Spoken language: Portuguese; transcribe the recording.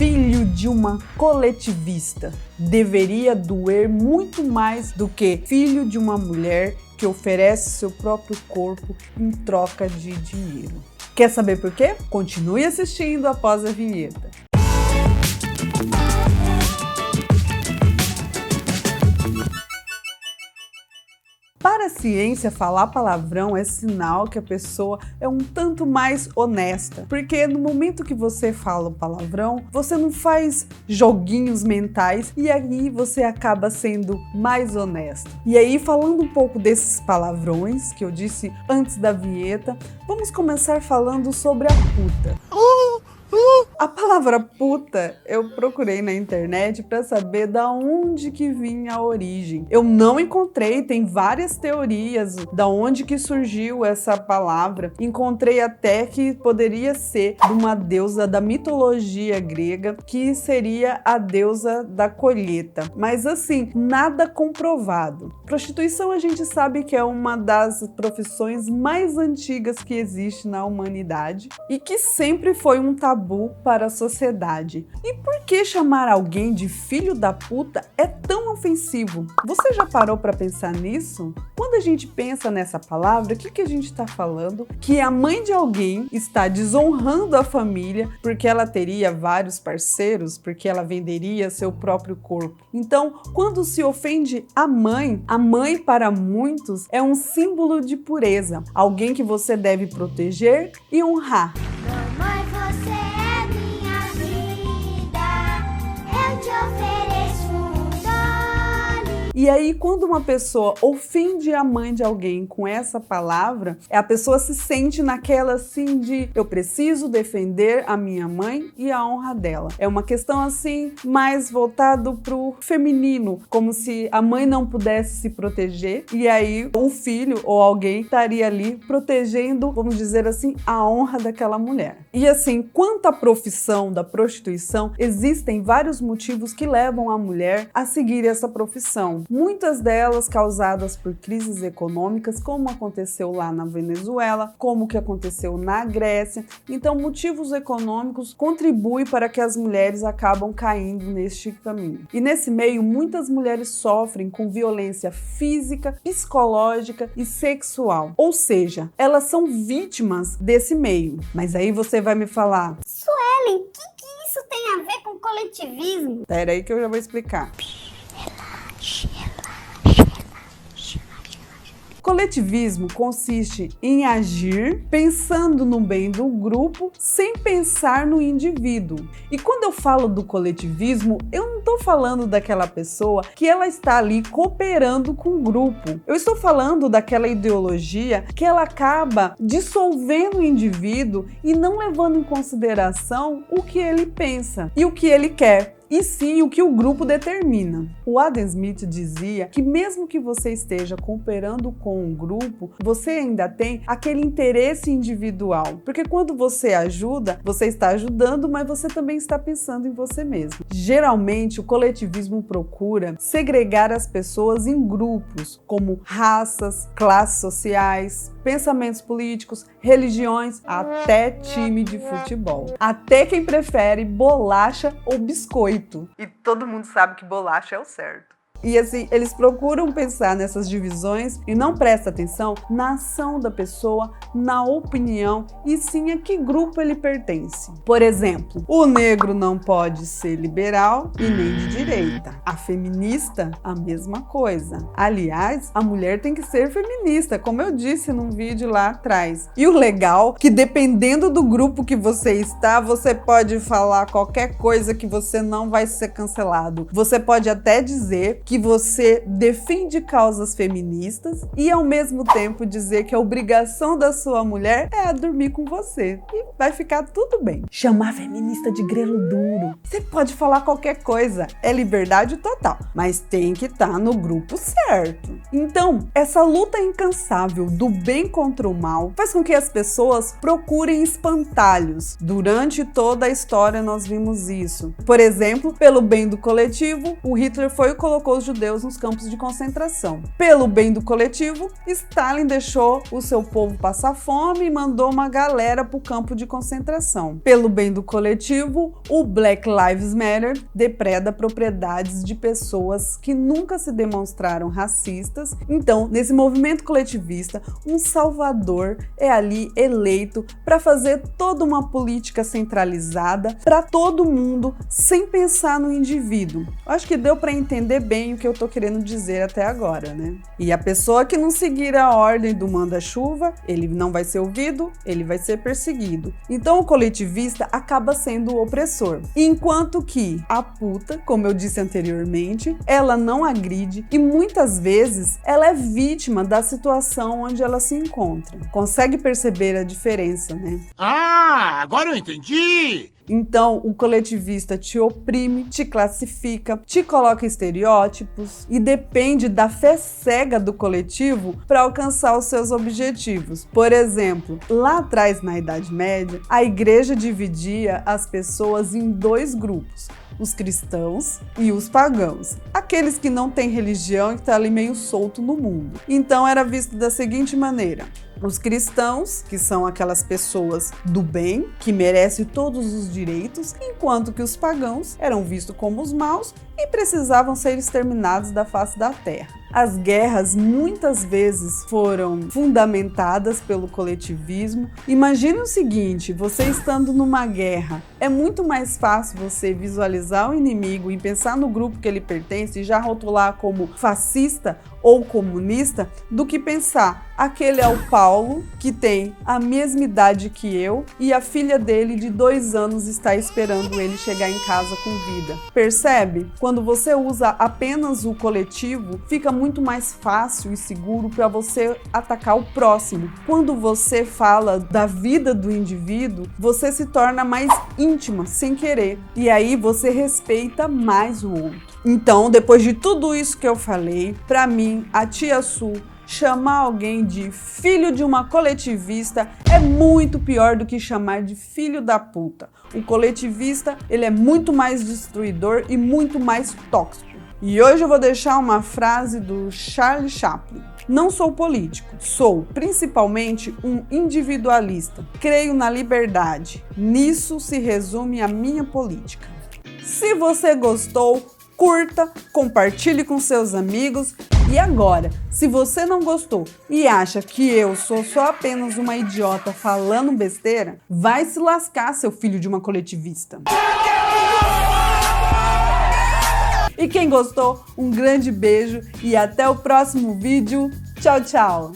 Filho de uma coletivista deveria doer muito mais do que filho de uma mulher que oferece seu próprio corpo em troca de dinheiro. Quer saber por quê? Continue assistindo após a vinheta. Para a ciência, falar palavrão é sinal que a pessoa é um tanto mais honesta, porque no momento que você fala o palavrão, você não faz joguinhos mentais e aí você acaba sendo mais honesto. E aí, falando um pouco desses palavrões que eu disse antes da vinheta, vamos começar falando sobre a puta. A palavra puta eu procurei na internet para saber da onde que vinha a origem. Eu não encontrei, tem várias teorias da onde que surgiu essa palavra. Encontrei até que poderia ser de uma deusa da mitologia grega, que seria a deusa da colheita. Mas assim, nada comprovado. Prostituição a gente sabe que é uma das profissões mais antigas que existe na humanidade e que sempre foi um tabu para a sociedade. E por que chamar alguém de filho da puta é tão ofensivo? Você já parou para pensar nisso? Quando a gente pensa nessa palavra, o que a gente está falando? Que a mãe de alguém está desonrando a família porque ela teria vários parceiros, porque ela venderia seu próprio corpo. Então, quando se ofende a mãe para muitos é um símbolo de pureza, alguém que você deve proteger e honrar. E aí, quando uma pessoa ofende a mãe de alguém com essa palavra, a pessoa se sente naquela assim de eu preciso defender a minha mãe e a honra dela. É uma questão assim mais voltado pro feminino, como se a mãe não pudesse se proteger e aí o filho ou alguém estaria ali protegendo, vamos dizer assim, a honra daquela mulher. E assim, quanto à profissão da prostituição, existem vários motivos que levam a mulher a seguir essa profissão. Muitas delas causadas por crises econômicas, como aconteceu lá na Venezuela, como que aconteceu na Grécia. Então, motivos econômicos contribuem para que as mulheres acabam caindo neste caminho. E nesse meio, muitas mulheres sofrem com violência física, psicológica e sexual. Ou seja, elas são vítimas desse meio. Mas aí você vai me falar: Suelen, o que isso tem a ver com coletivismo? Espera aí que eu já vou explicar. Coletivismo consiste em agir pensando no bem do grupo sem pensar no indivíduo. E quando eu falo do coletivismo, eu não estou falando daquela pessoa que ela está ali cooperando com o grupo. Eu estou falando daquela ideologia que ela acaba dissolvendo o indivíduo e não levando em consideração o que ele pensa e o que ele quer, e sim o que o grupo determina. O Adam Smith dizia que mesmo que você esteja cooperando com um grupo, você ainda tem aquele interesse individual. Porque quando você ajuda, você está ajudando, mas você também está pensando em você mesmo. Geralmente, o coletivismo procura segregar as pessoas em grupos, como raças, classes sociais, pensamentos políticos, religiões, até time de futebol. Até quem prefere bolacha ou biscoito. E todo mundo sabe que bolacha é o certo. E assim, eles procuram pensar nessas divisões e não prestam atenção na ação da pessoa, na opinião e sim a que grupo ele pertence. Por exemplo, o negro não pode ser liberal e nem de direita. A feminista, a mesma coisa. Aliás, a mulher tem que ser feminista, como eu disse num vídeo lá atrás. E o legal, que dependendo do grupo que você está, você pode falar qualquer coisa que você não vai ser cancelado. Você pode até dizer que você defende causas feministas e ao mesmo tempo dizer que a obrigação da sua mulher é a dormir com você. E vai ficar tudo bem. Chamar feminista de grelo duro. Você pode falar qualquer coisa, é liberdade total, mas tem que estar no grupo certo. Então, essa luta incansável do bem contra o mal faz com que as pessoas procurem espantalhos. Durante toda a história nós vimos isso. Por exemplo, pelo bem do coletivo, o Hitler foi e colocou aos judeus nos campos de concentração. Pelo bem do coletivo, Stalin deixou o seu povo passar fome e mandou uma galera para o campo de concentração. Pelo bem do coletivo, o Black Lives Matter depreda propriedades de pessoas que nunca se demonstraram racistas. Então, nesse movimento coletivista, um salvador é ali eleito para fazer toda uma política centralizada para todo mundo, sem pensar no indivíduo. Acho que deu para entender bem o que eu tô querendo dizer até agora, né? E a pessoa que não seguir a ordem do manda-chuva, ele não vai ser ouvido, ele vai ser perseguido. Então o coletivista acaba sendo o opressor. Enquanto que a puta, como eu disse anteriormente, ela não agride e muitas vezes ela é vítima da situação onde ela se encontra. Consegue perceber a diferença, né? Ah, agora eu entendi! Então, o coletivista te oprime, te classifica, te coloca estereótipos e depende da fé cega do coletivo para alcançar os seus objetivos. Por exemplo, lá atrás na Idade Média, a igreja dividia as pessoas em dois grupos: os cristãos e os pagãos, aqueles que não têm religião e que estão ali meio solto no mundo. Então era visto da seguinte maneira: os cristãos, que são aquelas pessoas do bem, que merecem todos os direitos, enquanto que os pagãos eram vistos como os maus e precisavam ser exterminados da face da terra. As guerras muitas vezes foram fundamentadas pelo coletivismo. Imagine o seguinte: você estando numa guerra, é muito mais fácil você visualizar o inimigo e pensar no grupo que ele pertence e já rotular como fascista ou comunista, do que pensar: aquele é o Paulo, que tem a mesma idade que eu, e a filha dele de 2 anos está esperando ele chegar em casa com vida. Percebe? Quando você usa apenas o coletivo, fica muito mais fácil e seguro para você atacar o próximo. Quando você fala da vida do indivíduo, você se torna mais íntima, sem querer, e aí você respeita mais o outro. Então, depois de tudo isso que eu falei, para mim, a tia Su chamar alguém de filho de uma coletivista é muito pior do que chamar de filho da puta. O coletivista, ele é muito mais destruidor e muito mais tóxico. E hoje eu vou deixar uma frase do Charlie Chaplin: não sou político, sou principalmente um individualista. Creio na liberdade. Nisso se resume a minha política. Se você gostou, curta, compartilhe com seus amigos. E agora, se você não gostou e acha que eu sou só apenas uma idiota falando besteira, vai se lascar, seu filho de uma coletivista. E quem gostou, um grande beijo e até o próximo vídeo. Tchau, tchau!